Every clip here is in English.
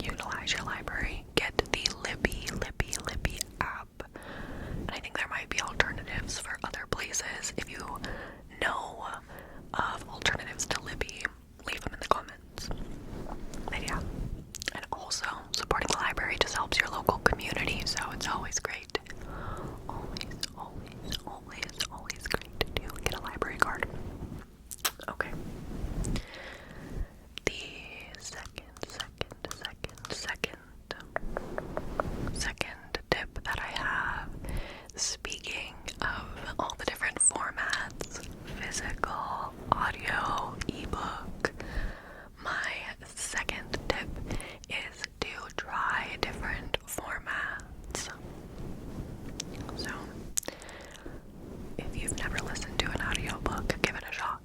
utilize your library, get the Libby app. And I think there might be alternatives for other places. If you know of alternatives to Libby, leave them in the comments. But yeah, and also supporting the library just helps your local community, so it's always great. Always great to get a library card. Okay. The second tip that I have, speaking of all the different formats, physical, audio, ebook, my second tip is to try different formats. So, if you've never listened to an audiobook, give it a shot.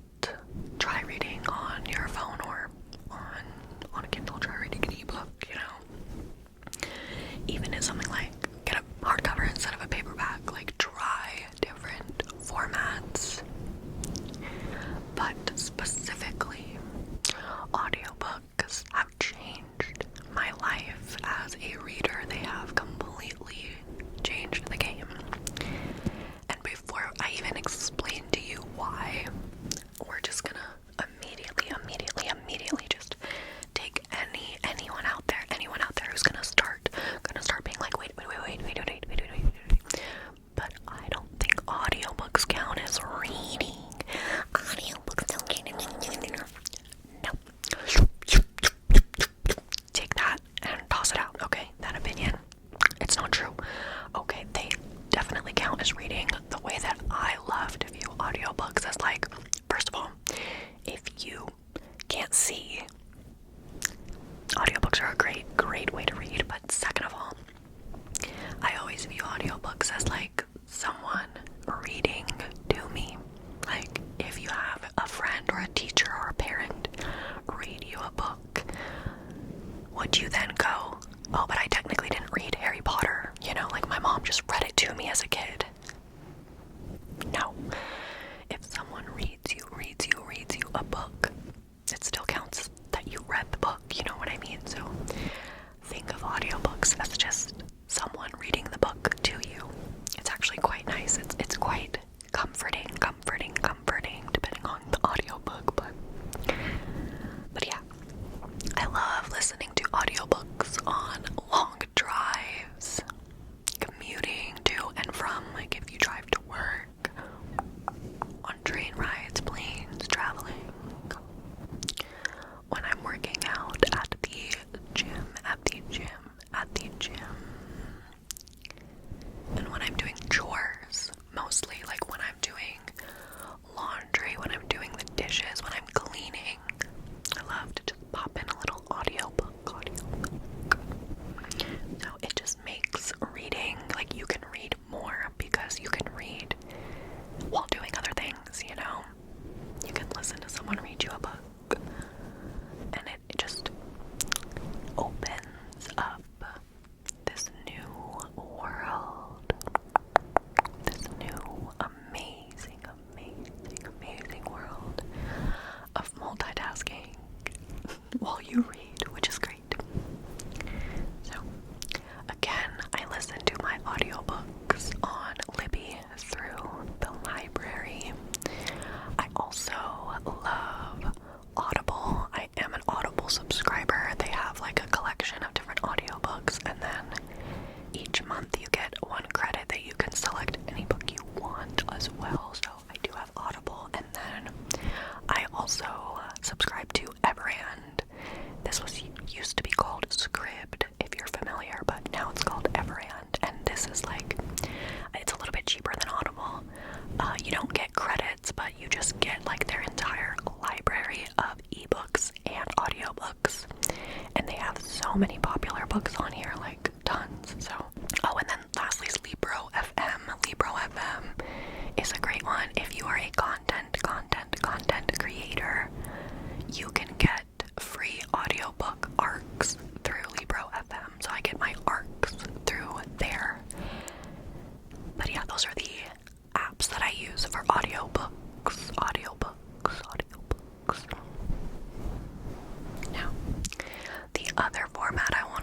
Try reading on your phone or on a Kindle. Try reading an ebook, you know. Even if something like get a hardcover instead of a paperback, like try different formats. But specifically, audiobooks have changed my life as a reader. They have completely changed the game. And before I even explain to you why, we're just gonna immediately just take anyone out there who's gonna start being like, wait. But I don't think audiobooks count as reading. Audiobooks don't count. No. Take that and toss it out, okay? That opinion, it's not true. Okay, they definitely count as reading. The way that I love to view audiobooks is like, first of all, if you can't see, audiobooks are a great way to read. But second of all, I always view audiobooks as like someone reading to me. Like, if you have a friend or a teacher or a parent read you a book, would you then go, oh, but I technically didn't read Harry Potter, you know, like my mom just read it to me as a kid? No. If someone reads you a book, it still counts that you read the book, you know what I mean? So think of audiobooks as just someone reading the book to you. It's actually quite nice. It's quite comforting, depending on the audiobook, but yeah. I love listening to audiobooks on long drives, commuting to and from, like if you drive to work, on train rides, planes, traveling, when I'm working out at the gym, and when I'm doing chores, mostly like when I'm doing laundry, when I'm doing the dishes, when I'm cleaning. I love to just pop in a little audiobook. So it just makes reading, like you can read more because you can read while doing other things, you know? You can listen to someone read you a book, and it just opens up this new world, this new amazing world of multitasking while you read, which is great. So, again, I listen to my audiobooks on Libby through the library. I also love Audible. I am an Audible subscriber. They have like a collection of different audiobooks, and then each month you get 1 credit that you can select any book you want as well. So I do have Audible, and then I also subscribe to Everand. This was used to be called Scribd, if you're familiar, but now it's called Everand, and this is like, it's a little bit cheaper than Audible. You don't get credits, but you just get like their entire library of ebooks and audiobooks, and they have so many popular books on here, like tons. So, oh, and then lastly is librofm. Librofm is a great one. If you are a content creator, you can get free audiobook arcs through librofm. So I get my arcs through there. But yeah, those are the apps that I use for audiobooks. Now, the other format I want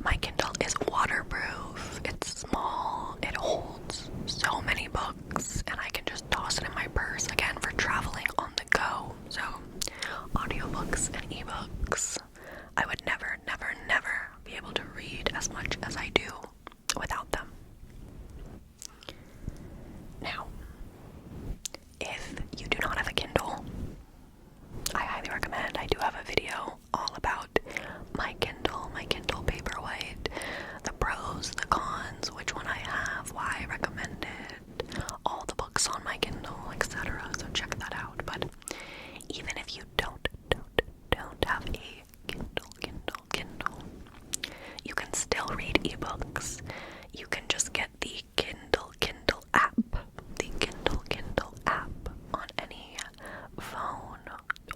My Kindle is waterproof. It's small. It holds so many books, and I can just toss it in my purse again for traveling on the go. So, audiobooks and ebooks. I would never, never, never be able to read as much as I do without them. Now, if you do not have a Kindle, I highly recommend. I do have a video all about my Kindle Paperwhite, the pros, the cons, which one I have, why I recommend it, all the books on my Kindle, etc. So check that out. But even if you don't have a Kindle, you can still read ebooks. You can just get the Kindle app, the Kindle app on any phone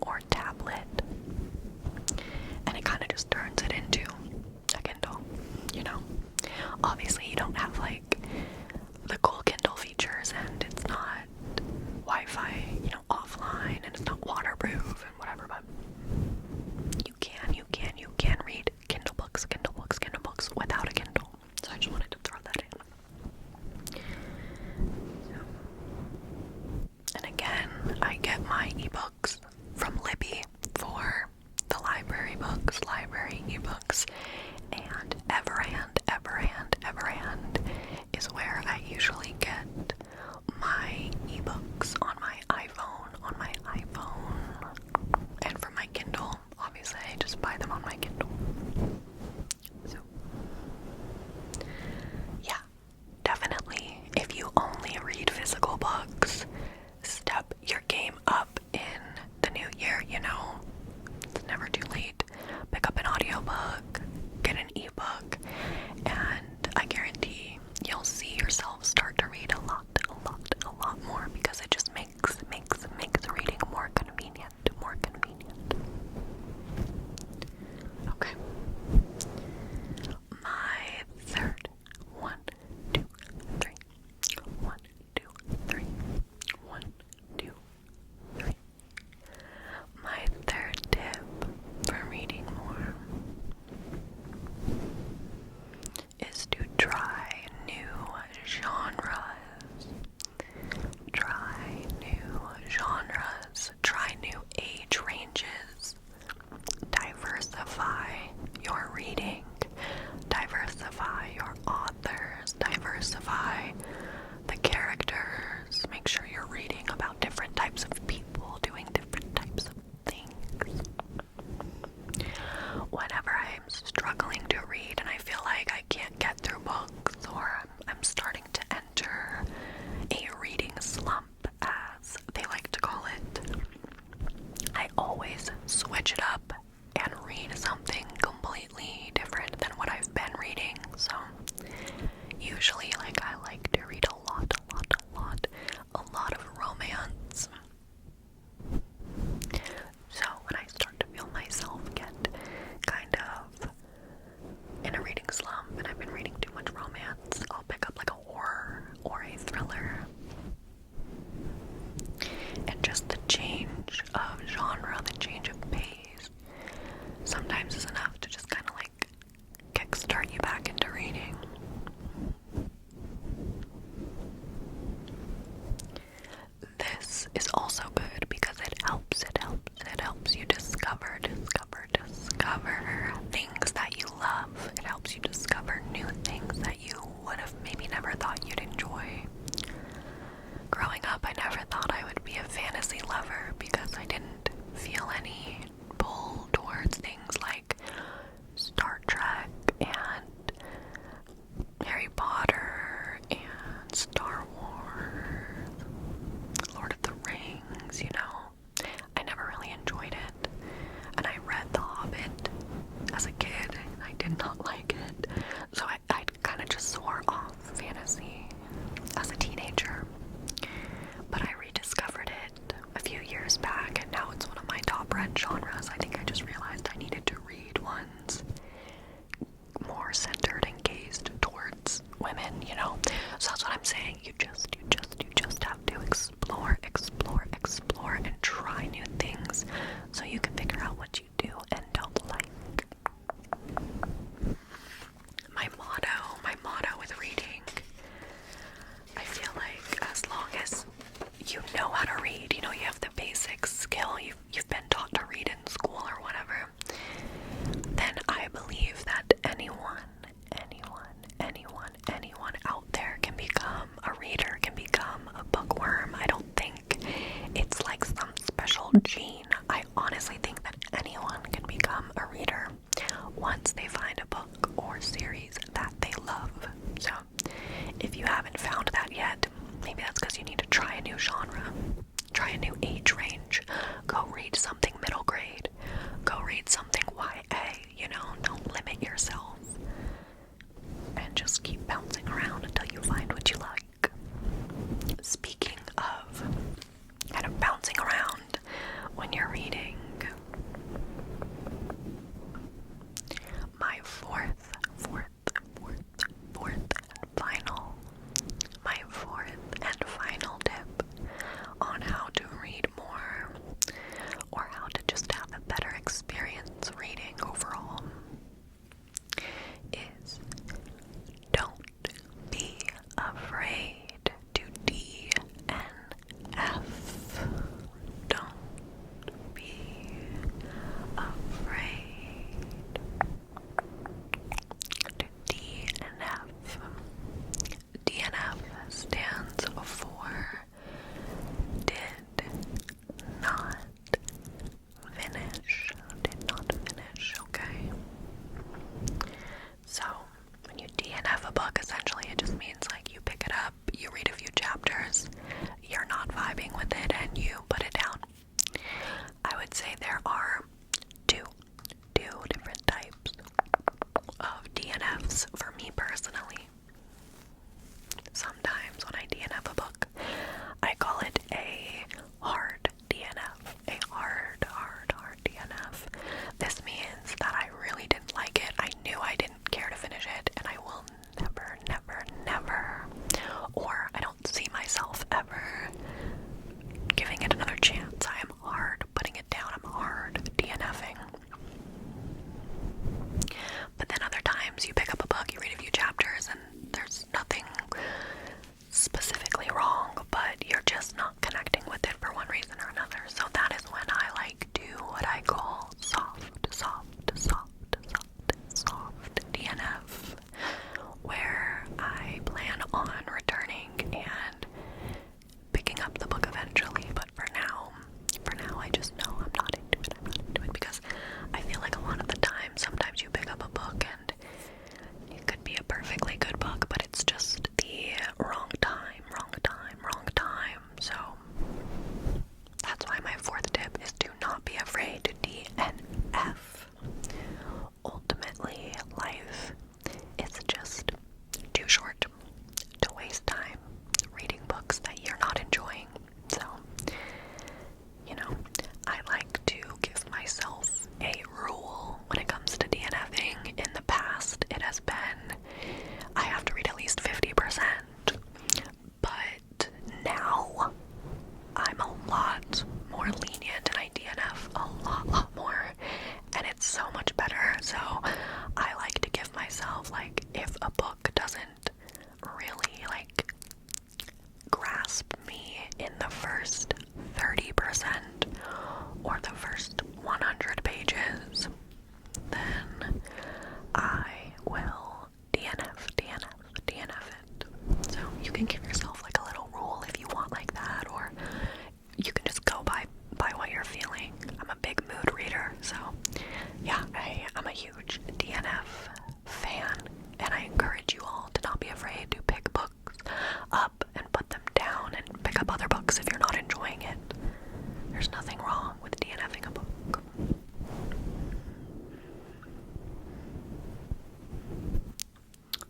or tablet, and it kind of just turns it into a Kindle, you know. Obviously you don't have like the cool Kindle features, and it's not Wi-Fi, you know, offline, and it's not waterproof and whatever, but you can read Kindle books without a Kindle. So I just wanted to throw that in. And again, I get my ebooks from Libby for the library books, library ebooks, and Everand is where I usually get my ebooks on my iPhone, and for my Kindle, obviously I just buy them on my Kindle. So, yeah, definitely, if you only read physical books, step your game up in the new year, you know. It's never too late. Pick up an audiobook, get an ebook, and I guarantee you'll see yourself start to read a lot more, because it just makes reading more convenient. Okay. My third, 1, 2, 3. 1, 2, 3. 1, 2, 3. My third tip for reading more is to try new genres. Try new age ranges. Diversify your reading. Diversify your authors. Diversify the characters. Make sure you're reading about different types of people doing different types of things. Whenever I'm struggling to read and I feel like I can't get through books, or I'm starting to enter a reading slump, as they like to call it, I always switch it up and read something completely different than what I've been reading. So usually, like, I like to read a lot of romance. So when I start to feel myself get kind of in a reading slump and I've been reading too much romance, I'll pick up like a horror or a thriller. And just the change of genre, the change of pace, sometimes is enough to just kind of like kickstart you back into reading.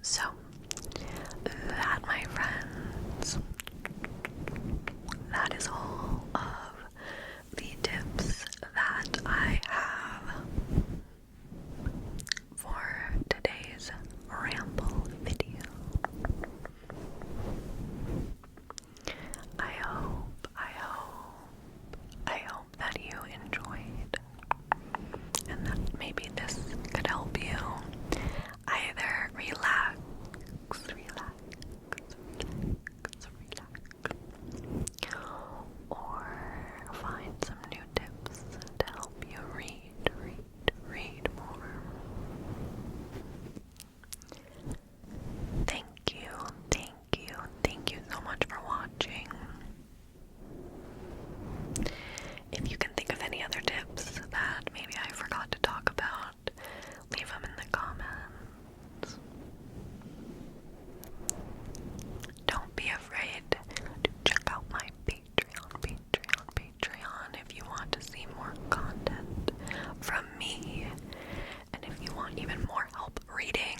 So, that, my friends, that is all of the tips that I have for today's ramble video. I hope that you enjoyed, and that maybe this could help you either relax, or find some new tips to help you read more. Thank you so much for watching. If you can think of any other tips that maybe I forgot to talk about, leave them in the comments. Don't be afraid to check out my Patreon if you want to see more content from me, and if you want even more help reading